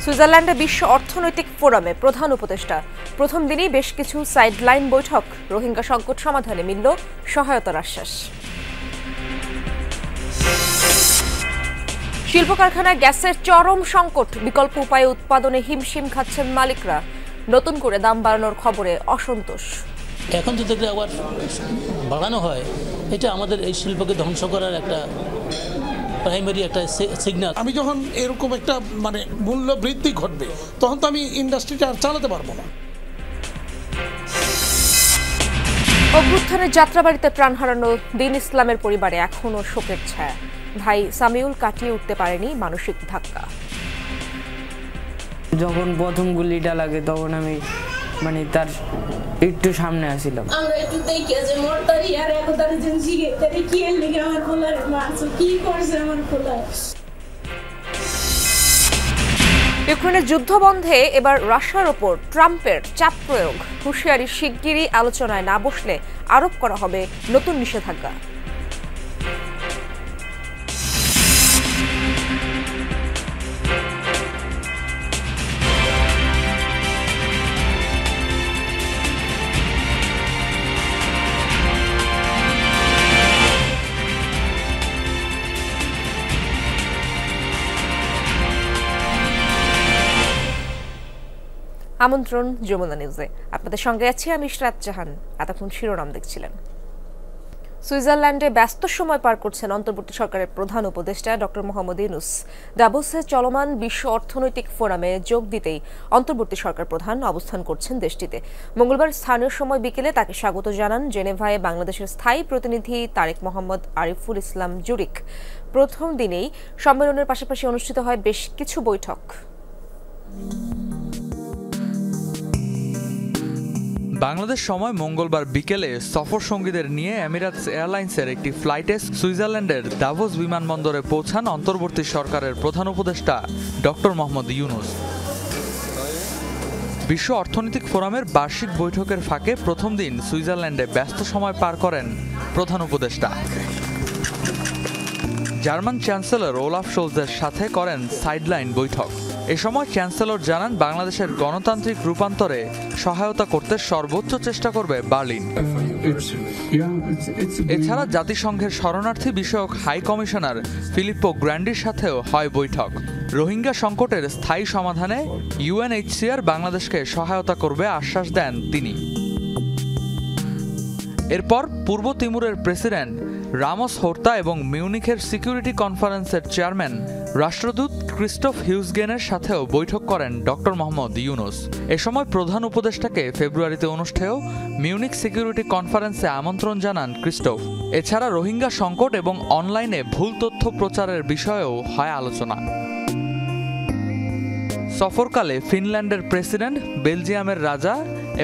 সুইজারল্যান্ডে বিশ্ব অর্থনৈতিক ফোরামে প্রধান উপদেষ্টা প্রথম দিনই বেশ কিছু সাইডলাইন বৈঠক। রোহিঙ্গা সংকট সমাধানে মিলল সহায়তার আশ্বাস। শিল্প কারখানায় গ্যাসের চরম সংকট, বিকল্প উপায়ে উৎপাদনে হিমশিম খাচ্ছেন মালিকরা। নতুন করে দাম বাড়ানোর খবরে অসন্তোষ। এখন যদি আবার বাড়ানো হয়, এটা আমাদের এই শিল্পকে ধ্বংস করার একটা প্রাইমারি একটা সিগন্যাল। আমি যখন এরকম একটা মূল্য বৃদ্ধি ঘটবে, তখন তো আমি ইন্ডাস্ট্রিটা আর চালাতে পারবো না। অভ্যুত্থানের যাত্রাবাড়িতে প্রাণ হারানো দিন ইসলামের পরিবারে এখনো শোকের ছায়া। ভাই সামিউল কাটিয়ে উঠতে পারেনি মানসিক ধাক্কা। যখন প্রথম গুলিটা লাগে তখন আমি তার একটু সামনে আসছিলাম। আমরা একটু দেখি যে মোরতারি আর একদারে যেন জিগে তারে কি এর লাগি আমার কোলার মাছ কি করছে আমার কোলার। ইউক্রেনের যুদ্ধ বন্ধে এবার রাশিয়ার ওপর ট্রাম্পের চাপ প্রয়োগ। হুঁশিয়ারি, শিগগিরই আলোচনায় না বসলে আরোপ করা হবে নতুন নিষেধাজ্ঞা। আমন্ত্রণ যমুনা নিউজে, আপনাদের সঙ্গে আছি আমি ইশরাত জাহান। এতক্ষণ শিরোনাম দেখছিলেন। সুইজারল্যান্ডে ব্যস্ত সময় পার করছেন অন্তর্বর্তী সরকারের প্রধান উপদেষ্টা ডক্টর মোহাম্মদ ইউনূস। দাভোসে চলমান বিশ্ব অর্থনৈতিক ফোরামে যোগ দিতেই অন্তর্বর্তী সরকার প্রধান অবস্থান করছেন দেশটিতে। মঙ্গলবার স্থানীয় সময় বিকেলে তাকে স্বাগত জানান জেনেভায় বাংলাদেশের স্থায়ী প্রতিনিধি তারেক মোহাম্মদ আরিফুল ইসলাম জুরিক। প্রথম দিনেই সম্মেলনের পাশাপাশি অনুষ্ঠিত হয় বেশ কিছু বৈঠক। বাংলাদেশ সময় মঙ্গলবার বিকেলে সফর সঙ্গীদের নিয়ে এমিরেটস এয়ারলাইন্সের একটি ফ্লাইটে সুইজারল্যান্ডের দাভোস বিমানবন্দরে পৌঁছান অন্তর্বর্তী সরকারের প্রধান উপদেষ্টা ডক্টর মোহাম্মদ ইউনূস। বিশ্ব অর্থনৈতিক ফোরামের বার্ষিক বৈঠকের ফাঁকে প্রথম দিন সুইজারল্যান্ডে ব্যস্ত সময় পার করেন প্রধান উপদেষ্টা। জার্মান চ্যান্সেলর ওলাফ শোলজের সাথে করেন সাইডলাইন বৈঠক। এ সময় চ্যান্সেলর জানান বাংলাদেশের গণতান্ত্রিক রূপান্তরে সহায়তা করতে সর্বোচ্চ চেষ্টা করবে বার্লিন। এছাড়া জাতিসংঘের শরণার্থী বিষয়ক হাই কমিশনার ফিলিপ্পো গ্র্যান্ডির সাথেও হয় বৈঠক। রোহিঙ্গা সংকটের স্থায়ী সমাধানে ইউএনএইচসিআর বাংলাদেশকে সহায়তা করবে আশ্বাস দেন তিনি। এরপর পূর্ব তিমুরের প্রেসিডেন্ট রামোস হোর্তা এবং মিউনিখের সিকিউরিটি কনফারেন্সের চেয়ারম্যান রাষ্ট্রদূত ক্রিস্টোফ হিউজগেনের সাথেও বৈঠক করেন ডক্টর মোহাম্মদ ইউনূস। এ সময় প্রধান উপদেষ্টাকে ফেব্রুয়ারিতে অনুষ্ঠেয় মিউনিক সিকিউরিটি কনফারেন্সে আমন্ত্রণ জানান ক্রিস্টোফ। এছাড়া রোহিঙ্গা সংকট এবং অনলাইনে ভুল তথ্য প্রচারের বিষয়েও হয় আলোচনা। সফরকালে ফিনল্যান্ডের প্রেসিডেন্ট, বেলজিয়ামের রাজা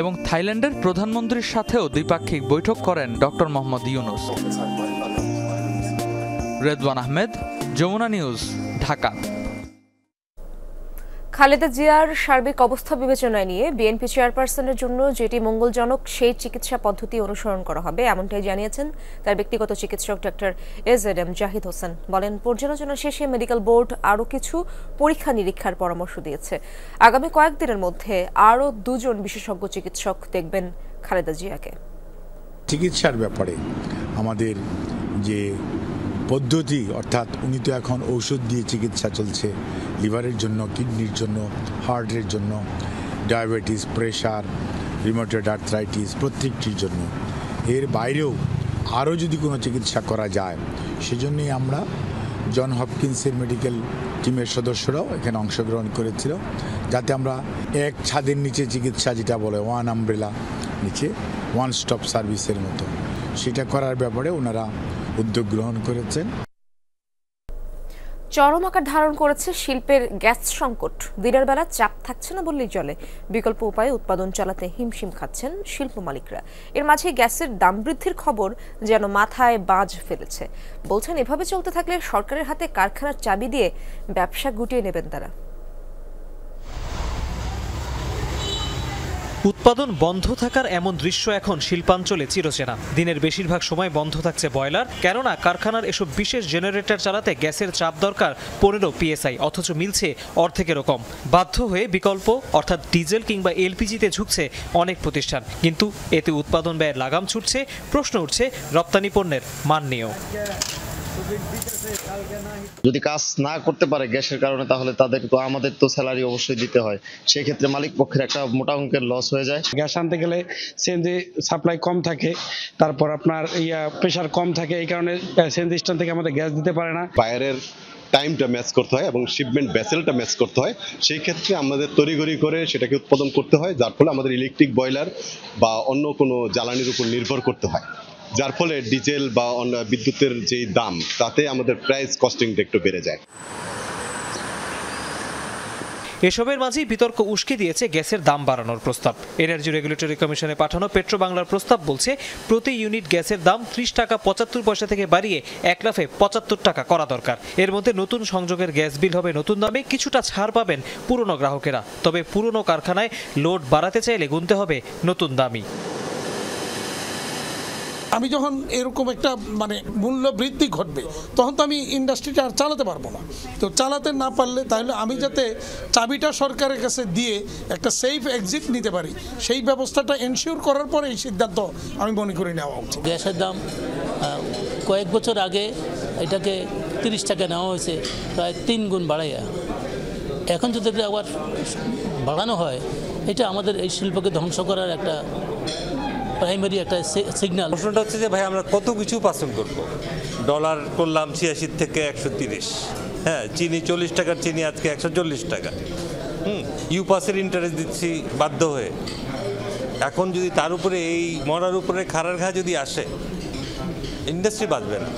এবং থাইল্যান্ডের প্রধানমন্ত্রীর সাথেও দ্বিপাক্ষিক বৈঠক করেন ডক্টর মোহাম্মদ ইউনূস। রেদওয়ান আহমেদ, যমুনা নিউজ, ঢাকা। খালেদা জিয়ার সার্বিক অবস্থা বিবেচনায় নিয়ে বিএনপি চেয়ারপারসনের জন্য যেটি মঙ্গলজনক সেই চিকিৎসা পদ্ধতি অনুসরণ করা হবে, এমনটাই জানিয়েছেন তার ব্যক্তিগত চিকিৎসক ডক্টর এজএডএম জাহিদ হোসেন। বলেন, পর্যালোচনা শেষে মেডিকেল বোর্ড আরও কিছু পরীক্ষা নিরীক্ষার পরামর্শ দিয়েছে। আগামী কয়েকদিনের মধ্যে আরও 2 জন বিশেষজ্ঞ চিকিৎসক দেখবেন খালেদা জিয়াকে। চিকিৎসার ব্যাপারে আমাদের যে পদ্ধতি, অর্থাৎ উনি তো এখন ঔষধ দিয়ে চিকিৎসা চলছে লিভারের জন্য, কিডনির জন্য, হার্টের জন্য, ডায়াবেটিস, প্রেশার, রিউমাটয়েড আর্থ্রাইটিস প্রত্যেকটির জন্য। এর বাইরেও আরও যদি কোনো চিকিৎসা করা যায়, সেজন্যই আমরা জন হপকিন্সের মেডিকেল টিমের সদস্যরাও এখানে অংশগ্রহণ করেছিল, যাতে আমরা এক ছাদের নিচে চিকিৎসা, যেটা বলে ওয়ান আমব্রেলা নিচে ওয়ান স্টপ সার্ভিসের মতো, সেটা করার ব্যাপারে ওনারা উদ্যোগ গ্রহণ করেছেন। চরম আকার ধারণ করেছে শিল্পের গ্যাস সংকট। দিনের বেলা চাপ থাকছে না বললেই চলে। বিকল্প উপায়ে উৎপাদন চালাতে হিমশিম খাচ্ছেন শিল্প মালিকরা। এর মাঝে গ্যাসের দাম বৃদ্ধির খবর যেন মাথায় বাজ ফেলেছে। বলছেন, এভাবে চলতে থাকলে সরকারের হাতে কারখানার চাবি দিয়ে ব্যবসা গুটিয়ে নেবেন তারা। উৎপাদন বন্ধ থাকার এমন দৃশ্য এখন শিল্পাঞ্চলে চিরচেনা। দিনের বেশিরভাগ সময় বন্ধ থাকছে বয়লার, কেননা কারখানার এসব বিশেষ জেনারেটর চালাতে গ্যাসের চাপ দরকার 15 PSI, অথচ মিলছে অর্ধেকেরও কম। বাধ্য হয়ে বিকল্প অর্থাৎ ডিজেল কিংবা এলপিজিতে ঝুঁকছে অনেক প্রতিষ্ঠান, কিন্তু এতে উৎপাদন ব্যয়ের লাগাম ছুটছে। প্রশ্ন উঠছে রপ্তানি পণ্যের মান নিয়েও। যদি কাজ না করতে পারে গ্যাসের কারণে, তাহলে আমাদের তো স্যালারি অবশ্যই দিতে হয়, সেই ক্ষেত্রে মালিক পক্ষের একটা মোটা অঙ্কের লস হয়ে যায়। গ্যাস আনতে গেলে সিএনজি সাপ্লাই কম থাকে, তারপর আপনার প্রেশার কম থাকে, এই কারণে সিএনজি স্ট্যান্ড থেকে আমাদের গ্যাস দিতে পারে না। বায়ারের টাইমটা ম্যাচ করতে হয় এবং শিপমেন্ট ভেসেলটা ম্যাচ করতে হয়, সেই ক্ষেত্রে আমাদের তড়িঘড়ি করে সেটাকে উৎপাদন করতে হয়, যার ফলে আমাদের ইলেকট্রিক বয়লার বা অন্য কোনো জ্বালানির উপর নির্ভর করতে হয়, যার ফলে ডিজেল বা অন্য বিদ্যুতের যে দাম, তাতে আমাদের প্রাইস কস্টিংটা একটু বেড়ে যায়। এসবের মাঝেই বিতর্ক উস্কে দিয়েছে গ্যাসের দাম বাড়ানোর প্রস্তাব। এনার্জি রেগুলেটরি কমিশনে পাঠানো পেট্রো বাংলার প্রস্তাব বলছে প্রতি ইউনিট গ্যাসের দাম 30 টাকা 75 পয়সা থেকে বাড়িয়ে এক লাফে 75 টাকা করা দরকার। এর মধ্যে নতুন সংযোগের গ্যাস বিল হবে নতুন দামে, কিছুটা ছাড় পাবেন পুরনো গ্রাহকেরা। তবে পুরনো কারখানায় লোড বাড়াতে চাইলে গুনতে হবে নতুন দামই। আমি যখন এরকম একটা মূল্য বৃদ্ধি ঘটবে, তখন তো আমি ইন্ডাস্ট্রিটা আর চালাতে পারবো না। তো চালাতে না পারলে তাহলে আমি যাতে চাবিটা সরকারের কাছে দিয়ে একটা সেফ এক্সিট নিতে পারি, সেই ব্যবস্থাটা এনশিওর করার পরে এই সিদ্ধান্ত আমি মনে করি নেওয়া উচিত। গ্যাসের দাম কয়েক বছর আগে এটাকে 30 টাকা নেওয়া হয়েছে, প্রায় 3 গুণ বাড়াইয়া। এখন যদি আবার বাড়ানো হয়, এটা আমাদের এই শিল্পকে ধ্বংস করার একটা প্রাইমারি একটা সিগন্যাল। প্রশ্নটা হচ্ছে যে ভাই আমরা কত কিছু পাসন করব। ডলার করলাম 86 থেকে 130, হ্যাঁ, চিনি 40 টাকার চিনি আজকে 140 টাকা। ইউপাসের ইন্টারেস্ট দিচ্ছি বাধ্য হয়ে। এখন যদি তার উপরে এই মরার উপরে খাড়ার ঘা যদি আসে, ইন্ডাস্ট্রি বাঁচবে না।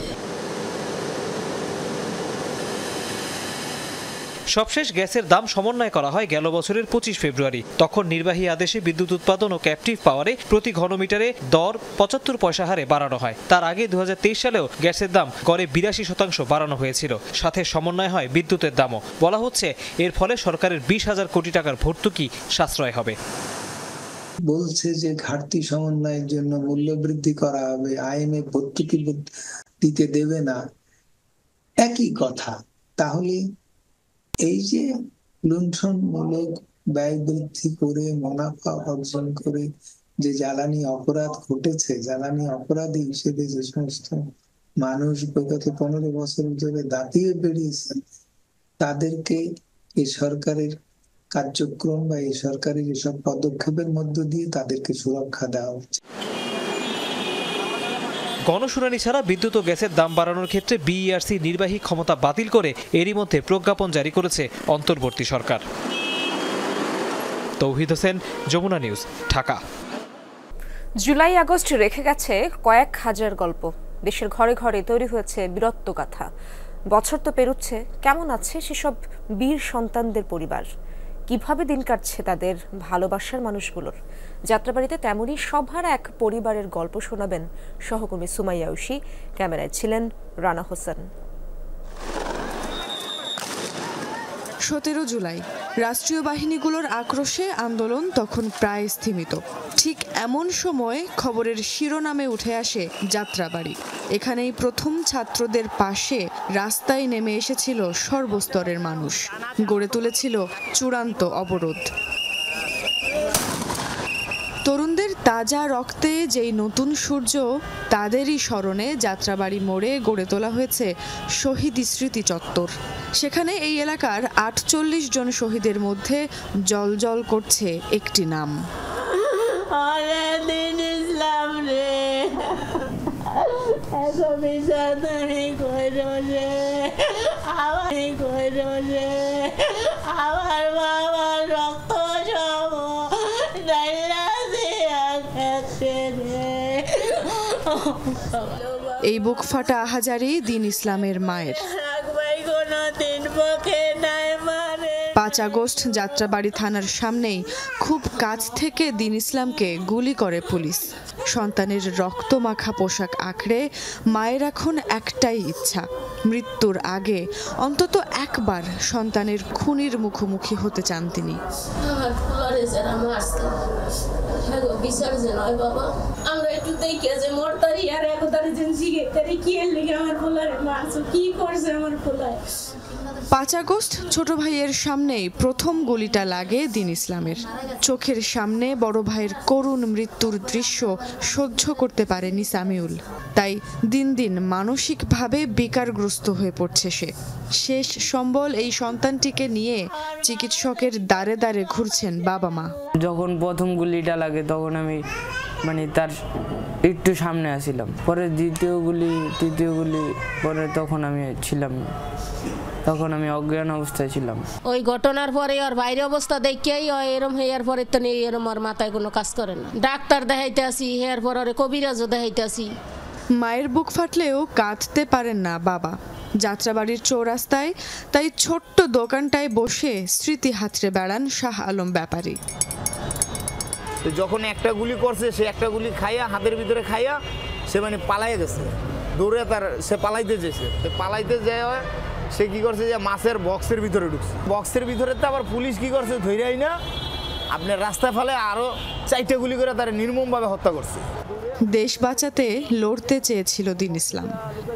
সবশেষ গ্যাসের দাম সমন্বয় করা হয় গেল বছরের 25 ফেব্রুয়ারি। তখন নির্বাহী আদেশে বিদ্যুৎ উৎপাদন ও ক্যাপটিভ পাওয়ারে প্রতি ঘনমিটারে দর 75 পয়সা হারে বাড়ানো হয়। তার আগে 2023 সালেও গ্যাসের দাম গড়ে 82% বাড়ানো হয়েছিল। সাথে সমন্বয় হয় বিদ্যুতের দামও। বলা হচ্ছে এর ফলে সরকারের 20,000 কোটি টাকার ভর্তুকি সাশ্রয় হবে। বলছে যে ঘাটতি সমন্বয়ের জন্য মূল্য বৃদ্ধি করা হবে, আইএমএফ ভর্তুকি দিতে দেবে না, একই কথা। তাহলে এই যে লুণ্ঠনমূলক ব্যয় বৃদ্ধি করে মুনাফা অর্জন করে যে জ্বালানি অপরাধ ঘটেছে, জ্বালানি অপরাধী হিসেবে যে সমস্ত মানুষ বিগত 15 বছর ধরে দাঁতিয়ে বেরিয়েছে, তাদেরকে এই সরকারের কার্যক্রম বা এই সরকারের এসব পদক্ষেপের মধ্য দিয়ে তাদেরকে সুরক্ষা দেওয়া হচ্ছে। গণশুনানি ছাড়া বিদ্যুৎ ও গ্যাসের দাম বাড়ানোর ক্ষেত্রে বিইআরসি নির্বাহী ক্ষমতা বাতিল করে এরই মধ্যে প্রজ্ঞাপন জারি করেছে অন্তর্বর্তী সরকার। Touhid Hossain, Jamuna news, Dhaka. July August রেখে গেছে কয়েক হাজার গল্প। দেশের ঘরে ঘরে তৈরি হয়েছে বীরত্ব গাথা। বছর তো পেরুচ্ছে, কেমন আছে সেসব বীর সন্তানদের পরিবার? কিভাবে দিন কাটছে তাদের ভালোবাসার মানুষগুলোর? যাত্রাবাড়িতে তেমনই সবার এক পরিবারের গল্প শোনাবেন সহকর্মী সুমাইয়া ঐশী। ক্যামেরায় ছিলেন রানা হোসেন। 17 জুলাই রাষ্ট্রীয় বাহিনীগুলোর আক্রোশে আন্দোলন তখন প্রায় স্থিমিত। ঠিক এমন সময় খবরের শিরোনামে উঠে আসে যাত্রাবাড়ি। এখানেই প্রথম ছাত্রদের পাশে রাস্তায় নেমে এসেছিল সর্বস্তরের মানুষ, গড়ে তুলেছিল চূড়ান্ত অবরোধ। তরুণদের তাজা রক্তে যেই নতুন সূর্য, তাদেরই স্মরণে যাত্রাবাড়ি মোড়ে গড়ে তোলা হয়েছে শহীদ স্মৃতি চত্বর। সেখানে এই এলাকার 48 জন শহীদের মধ্যে জ্বলজ্বল করছে একটি নাম, এই বুক ফাটা আহাজারি দিন ইসলামের মায়ের। 5 আগস্ট যাত্রাবাড়ি থানার সামনেই খুব কাছ থেকে দিন ইসলামকে গুলি করে পুলিশ। সন্তানের রক্তমাখা পোশাক আঁকড়ে মায়ের এখন একটাই ইচ্ছা, মৃত্যুর আগে অন্তত একবার সন্তানের খুনির মুখোমুখি হতে চান তিনি। আমরা একটু দেখে যে মরতারি আর একতারি যেন শিখে তারি কি এর লিগে আমার পোলারে মারছো, কি করছে আমার পোলায়। 5 আগস্ট ছোট ভাইয়ের সামনেই প্রথম গুলিটা লাগে দিন ইসলামের। চোখের সামনে বড় ভাইয়ের করুণ মৃত্যুর দৃশ্য সহ্য করতে পারেনি সামিউল। তাই দিন দিন মানসিকভাবে বিকারগ্রস্ত হয়ে পড়ছে সে। শেষ সম্বল এই সন্তানটিকে নিয়ে চিকিৎসকের দ্বারে দ্বারে ঘুরছেন বাবা মা। যখন প্রথম গুলিটা লাগে তখন আমি তার একটু সামনে আসছিলাম, পরে দ্বিতীয় গুলি তৃতীয় গুলি পরে তখন আমি ছিলাম, তখন আমি অজ্ঞান অবস্থায় ছিলাম। ওই ঘটনার পরে ওর বাইরে অবস্থা দেখেই এরম হইয়ার পরে তো নেই, এরম আর মাথায় কোনো কাজ করে না। ডাক্তার দেখাইতে আসি, হেয়ার পর ওরে কবিরাজও দেখাইতে আসি। মায়ের বুক ফাটলেও কাঁদতে পারেন না বাবা। যাত্রাবাড়ির চৌরাস্তায় তাই ছোট্ট দোকানটায় বসে স্মৃতি হাতড়ে বেড়ান শাহ আলম ব্যাপারী। যখন একটা গুলি করছে, সে একটা গুলি খাইয়া হাতের ভিতরে খাইয়া সে পালাইয়া গেছে, দৌড়ে সে পালাইতে যেছে। পালাইতে যায় সে কি করছে যে মাছের বক্সের ভিতরে ঢুকছে। বক্সের ভিতরে তো আবার পুলিশ কি করছে, ধৈরাই না আপনার রাস্তায় ফেলে আরো 4টা গুলি করে তারা নির্মমভাবে হত্যা করছে। দেশ বাঁচাতে লড়তে চেয়েছিল দিন ইসলাম,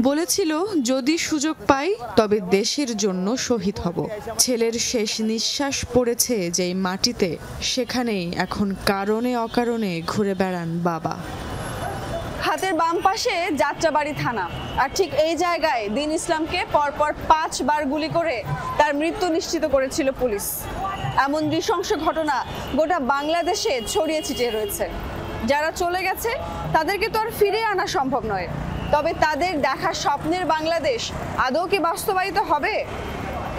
বলেছিল যদি সুযোগ পাই তবে দেশের জন্য শহীদ হব। ছেলের শেষ নিঃশ্বাস পড়েছে যেই মাটিতে, সেখানেই এখন কারণে অকারণে ঘুরে বেড়ান বাবা। হাতের বাম পাশে যাত্রাবাড়ি থানা, আর ঠিক এই জায়গায় দিন ইসলামকে পরপর 5 বার গুলি করে তার মৃত্যু নিশ্চিত করেছিল পুলিশ। এমন নৃশংস ঘটনা গোটা বাংলাদেশে ছড়িয়ে ছিটিয়ে রয়েছে। যারা চলে গেছে তাদেরকে তো আর ফিরিয়ে আনা সম্ভব নয়, তবে তাদের দেখা স্বপ্নের বাংলাদেশ আদৌ কি বাস্তবায়িত হবে?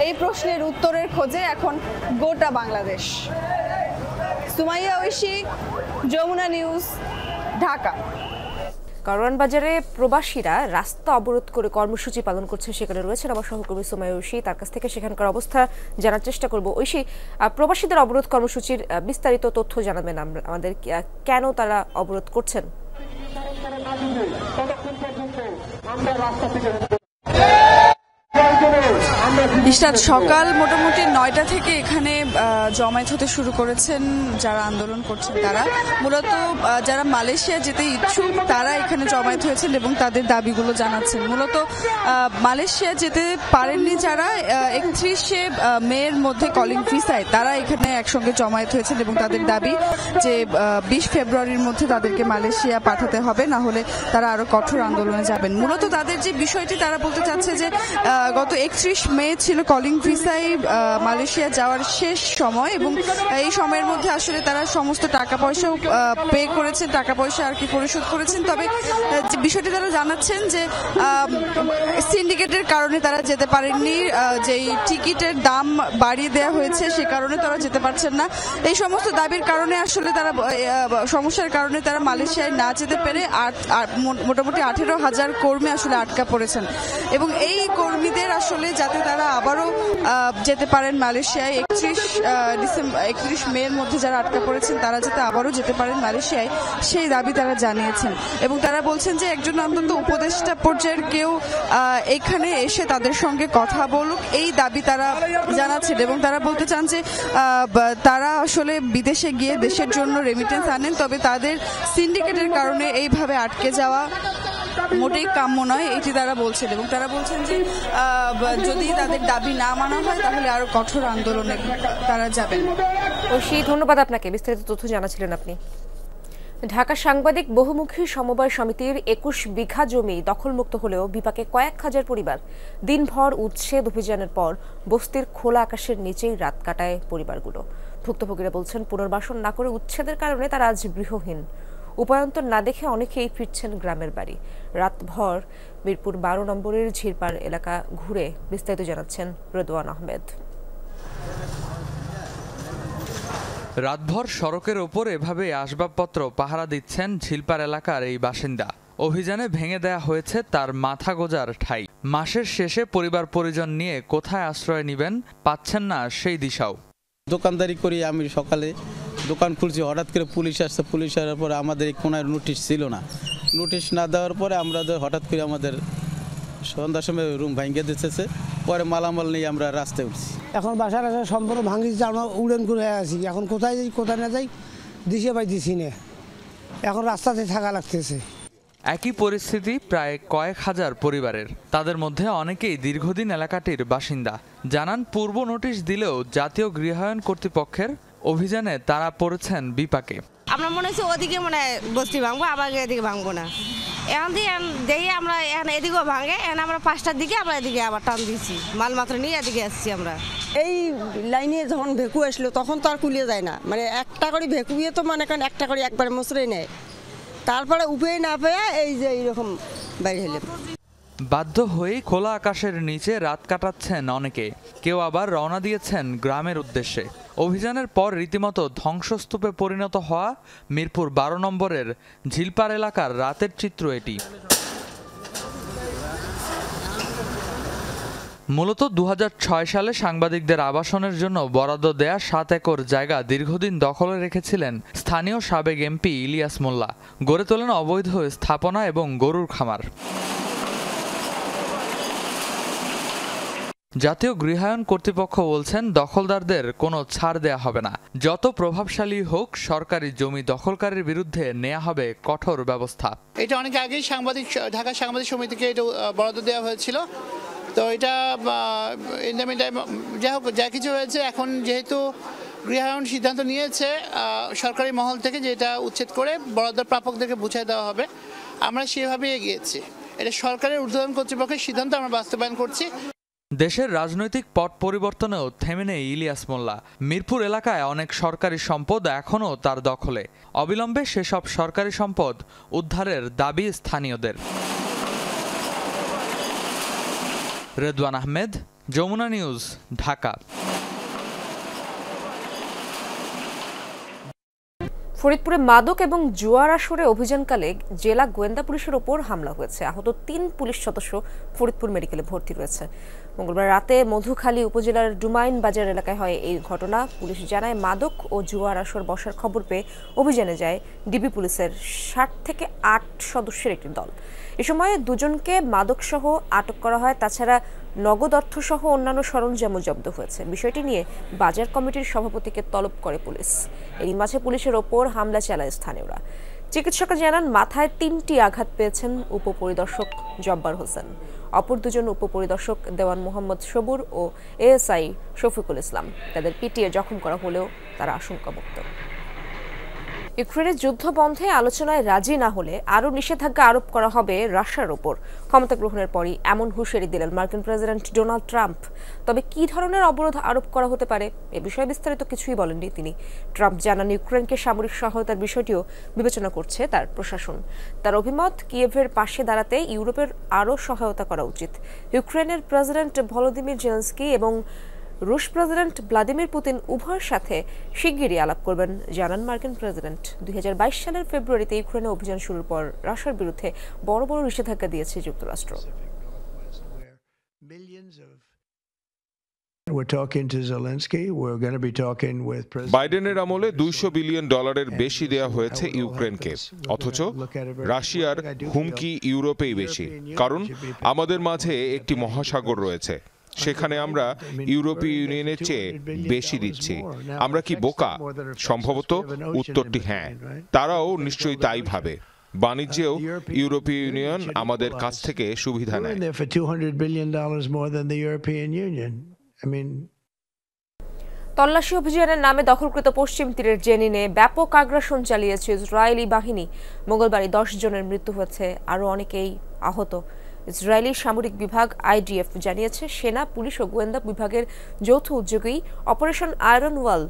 এই প্রশ্নের উত্তরের খোঁজে এখন গোটা বাংলাদেশ। সুমাইয়া ঐশী, যমুনা নিউজ, ঢাকা। কারওয়ান বাজারে প্রবাসীরা রাস্তা অবরোধ করে কর্মসূচি পালন করছে, সেখানে রয়েছেন আমার সহকর্মী সুমাইয়া ঐশী। তার কাছ থেকে সেখানকার অবস্থা জানার চেষ্টা করব। ঐশী, প্রবাসীদের অবরোধ কর্মসূচির বিস্তারিত তথ্য জানাবেন আমাদের, কেন তারা অবরোধ করছেন? ইশরাত, সকাল মোটামুটি 9টা থেকে এখানে জমায়েত হতে শুরু করেছেন যারা আন্দোলন করছেন। তারা মূলত যারা মালয়েশিয়া যেতে ইচ্ছুক তারা এখানে জমায়েত হয়েছেন এবং তাদের দাবিগুলো জানাচ্ছেন। মূলত মালয়েশিয়া যেতে পারেননি যারা 31শে মের মধ্যে কলিং ভিসায়, তারা এখানে একসঙ্গে জমায়েত হয়েছেন এবং তাদের দাবি যে 20 ফেব্রুয়ারির মধ্যে তাদেরকে মালয়েশিয়া পাঠাতে হবে, না হলে তারা আরো কঠোর আন্দোলনে যাবেন। মূলত তাদের যে বিষয়টি তারা বলতে চাচ্ছে যে গত 31 মে ছিল কলিং ভিসায় মালয়েশিয়া যাওয়ার শেষ সময় এবং এই সময়ের মধ্যে আসলে তারা সমস্ত টাকা পয়সাও পে করেছেন, টাকা পয়সা আর কি পরিশোধ করেছেন। তবে যে বিষয়টি তারা জানাচ্ছেন যে সিন্ডিকেটের কারণে তারা যেতে পারেননি, যেই টিকিটের দাম বাড়িয়ে দেওয়া হয়েছে সে কারণে তারা যেতে পারছেন না। এই সমস্ত দাবির কারণে আসলে তারা সমস্যার কারণে তারা মালয়েশিয়ায় না যেতে পেরে মোটামুটি 18,000 কর্মী আসলে আটকা পড়েছেন এবং এই কর্মীদের আসলে যাতে তারা আবারও যেতে পারেন মালয়েশিয়ায় 31 মের মধ্যে যারা আটকা পড়েছেন তারা যাতে আবারও যেতে পারেন মালয়েশিয়ায়, সেই দাবি তারা জানিয়েছেন। এবং তারা বলছেন যে একজন অন্তত উপদেষ্টা পর্যায়ের কেউ এখানে এসে তাদের সঙ্গে কথা বলুক, এই দাবি তারা জানাচ্ছেন। এবং তারা বলতে চান যে তারা আসলে বিদেশে গিয়ে দেশের জন্য রেমিটেন্স আনেন, তবে তাদের সিন্ডিকেটের কারণে এইভাবে আটকে যাওয়া মোটেই কাম্য নয়, এটি তারা বলছেন। এবং তারা বলছেন যে যদি তাদের দাবি না মানা হয় তাহলে আরো কঠোর আন্দোলনে তারা যাবেন। ঐশী, ধন্যবাদ আপনাকে, বিস্তারিত তথ্য জানাচ্ছিলেন আপনি। ঢাকা সাংবাদিক বহুমুখী সমবায় সমিতির 21 বিঘা জমি দখলমুক্ত হলেও বিপাকে কয়েক হাজার পরিবার। দিনভর উচ্ছেদ অভিযানের পর বস্তির খোলা আকাশের নিচেই রাত কাটায় পরিবারগুলো। ভুক্তভোগীরা বলছেন পুনর্বাসন না করে উচ্ছেদের কারণে তারা আজ গৃহহীন। উপায়ন্তর না দেখে অনেকেই ফিরছেন গ্রামের বাড়ি। রাতভর মিরপুর 12 নম্বরের ঝিরপাড় এলাকা ঘুরে বিস্তারিত জানাচ্ছেন রেদওয়ান আহমেদ। রাতভর সড়কের ওপর এভাবে আসবাবপত্র পাহারা দিচ্ছেন ঝিলপাড় এলাকার এই বাসিন্দা। অভিযানে ভেঙে দেয়া হয়েছে তার মাথা গোজার ঠাই। মাসের শেষে পরিবার পরিজন নিয়ে কোথায় আশ্রয় নেবেন পাচ্ছেন না সেই দিশাও। দোকানদারি করি আমি, সকালে দোকান খুলছি, হঠাৎ করে পুলিশ আসছে। পুলিশ আসার পরে আমাদের কোনো নোটিশ ছিল না। নোটিশ না দেওয়ার পরে আমরা হঠাৎ করে আমাদের সন্ধ্যার সময় রুম ভাঙিয়ে দিতেছে। পরে মালামাল নিয়ে আমরা রাস্তায় উঠছি। এখন বাসার সম্পূর্ণ ভাঙিয়েছে, আমরা উড়েন করে আছি। এখন কোথায় যাই কোথায় না যাই দিশে পাইতেছি না, এখন রাস্তাতে থাকা লাগতেছে। একই পরিস্থিতি প্রায় কয়েক হাজার পরিবারের। তাদের মধ্যে অনেকেই দীর্ঘদিন এলাকাটির বাসিন্দা। জানান পূর্ব নোটিশ দিলেও জাতীয় গৃহায়ণ কর্তৃপক্ষের অভিযানে তারা পড়েছেন বিপাকে। আমরা মনে হচ্ছে ওদিকে মানে বস্তি ভাঙবো, আবার এদিকে ভাঙবো না। এখন দিয়ে দেখি আমরা এখন এদিকেও ভাঙে, এখন আমরা 5টার দিকে আমরা এদিকে আবার টান দিচ্ছি, মালমাত্র নিয়ে এদিকে আসছি আমরা। এই লাইনে যখন ভেকু আসলো তখন তো আর কুলিয়ে যায় না, মানে একটা করে ভেকুয়ে তো মনে করেন একটা করে একবার মশরে নেয়, তারপরে উপায় না পেয়ে এই যে এইরকম বাইরে হলাম। বাধ্য হয়ে খোলা আকাশের নিচে রাত কাটাচ্ছেন অনেকে, কেউ আবার রওনা দিয়েছেন গ্রামের উদ্দেশ্যে। অভিযানের পর রীতিমতো ধ্বংসস্তূপে পরিণত হওয়া মিরপুর 12 নম্বরের ঝিলপাড় এলাকার রাতের চিত্র এটি। মূলত 2006 সালে সাংবাদিকদের আবাসনের জন্য বরাদ্দ দেয়া 7 একর জায়গা দীর্ঘদিন দখলে রেখেছিলেন স্থানীয় সাবেক এমপি ইলিয়াস মোল্লা। গড়ে তোলেন অবৈধ স্থাপনা এবং গরুর খামার। জাতীয় গৃহায়ণ কর্তৃপক্ষ বলছেন দখলদারদের কোনো ছাড় দেয়া হবে না। যত প্রভাবশালী হোক সরকারি জমি দখলকারীর বিরুদ্ধে নেওয়া হবে কঠোর ব্যবস্থা। এটা অনেক আগেই ঢাকা সাংবাদিক সমিতিকে এটা বরাদ্দ দেওয়া হয়েছিল। তো এটা যাই হোক যা কিছু হয়েছে, এখন যেহেতু গৃহায়ণ সিদ্ধান্ত নিয়েছে সরকারি মহল থেকে যে এটা উচ্ছেদ করে বরাদ্দ প্রাপকদেরকে বুঝিয়ে দেওয়া হবে, আমরা সেভাবে এগিয়েছি। এটা সরকারের ঊর্ধ্বতন কর্তৃপক্ষের সিদ্ধান্ত আমরা বাস্তবায়ন করছি। দেশের রাজনৈতিক পট পরিবর্তনেও থেমে নেই ইলিয়াস মোল্লা। মিরপুর এলাকায় অনেক সরকারি সম্পদ এখনও তার দখলে। অবিলম্বে সেসব সরকারি সম্পদ উদ্ধারের দাবি স্থানীয়দের। রেদওয়ান আহমেদ, যমুনা নিউজ, ঢাকা। ফরিদপুরে মাদক এবং জুয়ার আসরে অভিযানকালে জেলা গোয়েন্দা পুলিশের ওপর হামলা হয়েছে। আহত 3 পুলিশ সদস্য ফরিদপুর মেডিকেলে ভর্তি রয়েছে। মঙ্গলবার রাতে মধুখালী উপজেলার ডুমাইন বাজার এলাকায় হয় এই ঘটনা। পুলিশ জানায় মাদক ও জুয়ার আসর বসার খবর পেয়ে অভিযানে যায় ডিবি পুলিশের 7 থেকে 8 সদস্যের একটি দল। এ সময় 2 জনকে মাদকসহ আটক করা হয়। তাছাড়া নগদ অর্থসহ অন্যান্য সরঞ্জামও জব্দ হয়েছে। বিষয়টি নিয়ে বাজার কমিটির সভাপতিকে তলব করে পুলিশ। এরই মাঝে পুলিশের ওপর হামলা চালায় স্থানীয়রা। চিকিৎসকরা জানান মাথায় 3টি আঘাত পেয়েছেন উপপরিদর্শক জব্বার হোসেন। অপর 2 জন উপপরিদর্শক দেওয়ান মোহাম্মদ সবুর ও এএসআই শফিকুল ইসলাম। তাদের পিটিয়ে জখম করা হলেও তারা আশঙ্কামুক্ত। ইউক্রেনের যুদ্ধ বন্ধে আলোচনায় রাজি না হলে আরও নিষেধাজ্ঞা আরোপ করা হবে রাশিয়ার ওপর। ক্ষমতা গ্রহণের পরই এমন হুঁশিয়ারি দিলেন মার্কিন প্রেসিডেন্ট ডোনাল্ড ট্রাম্প। তবে কী ধরনের অবরোধ আরোপ করা হতে পারে এ বিষয়ে বিস্তারিত কিছুই বলেননি তিনি। ট্রাম্প জানান ইউক্রেনকে সামরিক সহায়তার বিষয়টিও বিবেচনা করছে তার প্রশাসন। তার অভিমত, কিয়েভের পাশে দাঁড়াতে ইউরোপের আরও সহায়তা করা উচিত। ইউক্রেনের প্রেসিডেন্ট ভলোদিমির জেলেনস্কি এবং রুশ প্রেসিডেন্ট ভ্লাদিমির পুতিন উভয়ের সাথে শিগগিরই আলাপ করবেন জানান মার্কিন প্রেসিডেন্ট। 2022 সালের ফেব্রুয়ারিতে ইউক্রেনে অভিযান শুরুর পর রাশিয়ার বিরুদ্ধে বড় বড় নিষেধাজ্ঞা দিয়েছে যুক্তরাষ্ট্র। বাইডেনের আমলে $200 বিলিয়ন বেশি দেয়া হয়েছে ইউক্রেনকে, অথচ রাশিয়ার হুমকি ইউরোপেই বেশি। কারণ আমাদের মাঝে একটি মহাসাগর রয়েছে, সেখানে আমরা ইউরোপীয় ইউনিয়নের চেয়ে বেশি দিচ্ছি। আমরা কি বোকা? সম্ভবত উত্তরটি হ্যাঁ। তারাও নিশ্চয়ই তাই ভাবে। বাণিজ্যেও ইউরোপীয় ইউনিয়ন আমাদের কাছ থেকে সুবিধা নেয়। তল্লাশি অভিযানের নামে দখলকৃত পশ্চিম তীরের জেনিনে ব্যাপক আগ্রাসন চালিয়েছে ইসরায়েলি বাহিনী। মঙ্গলবারই 10 জনের মৃত্যু হয়েছে, আরও অনেকেই আহত। ইসরায়েলি সামরিক বিভাগ IDF জানিয়েছে সেনা, পুলিশ ও গোয়েন্দা বিভাগের যৌথ উদ্যোগেই অপারেশন আয়রন ওয়াল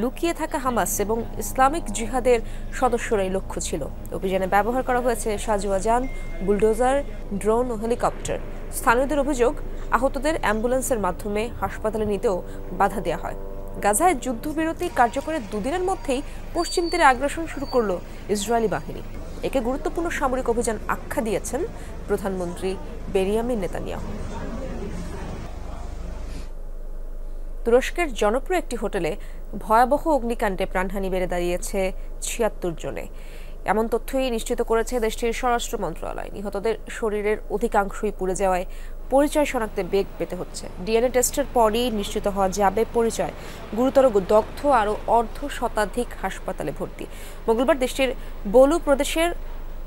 লুকিয়ে থাকা হামাস এবং ইসলামিক জিহাদের সদস্যরাই লক্ষ্য ছিল। অভিযানে ব্যবহার করা হয়েছে সাজোয়া যান, বুলডোজার, ড্রোন ও হেলিকপ্টার। স্থানীয়দের অভিযোগ, আহতদের অ্যাম্বুলেন্সের মাধ্যমে হাসপাতালে নিতেও বাধা দেওয়া হয়। গাজায় যুদ্ধবিরতি কার্যকরের 2 দিনের মধ্যেই পশ্চিম তীরে আগ্রাসন শুরু করল ইসরায়েলি বাহিনী। একে গুরুত্বপূর্ণ সামরিক অভিযান আখ্যা দিয়েছেন প্রধানমন্ত্রী বেনিয়ামিন নেতানিয়াহু। তুরস্কের জনপ্রিয় একটি হোটেলে ভয়াবহ অগ্নিকাণ্ডে প্রাণহানি বেড়ে দাঁড়িয়েছে ৭৬ জনে। এমন তথ্যই নিশ্চিত করেছে দেশটির স্বরাষ্ট্র মন্ত্রণালয়। নিহতদের শরীরের অধিকাংশই পুড়ে যাওয়ায় পরিচয় শনাক্তে বেগ পেতে হচ্ছে। ডিএনএ টেস্টের পরই নিশ্চিত হওয়া যাবে পরিচয়। গুরুতর দগ্ধ আরও অর্ধশতাধিক হাসপাতালে ভর্তি। মঙ্গলবার দেশটির বোলু প্রদেশের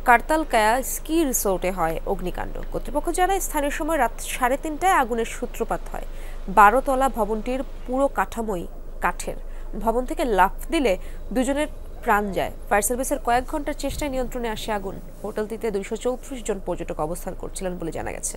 কার্তালকায়া স্কি রিসোর্টে হয় অগ্নিকাণ্ড। কর্তৃপক্ষ জানায় স্থানীয় সময় রাত 3:30টায় আগুনের সূত্রপাত হয়। 12 তলা ভবনটির পুরো কাঠামোই কাঠের। ভবন থেকে লাফ দিলে দুজনের প্রাণ যায়। ফায়ার সার্ভিসের কয়েক ঘন্টার চেষ্টায় নিয়ন্ত্রণে আসে আগুন। হোটেলটিতে 234 জন পর্যটক অবস্থান করছিলেন বলে জানা গেছে।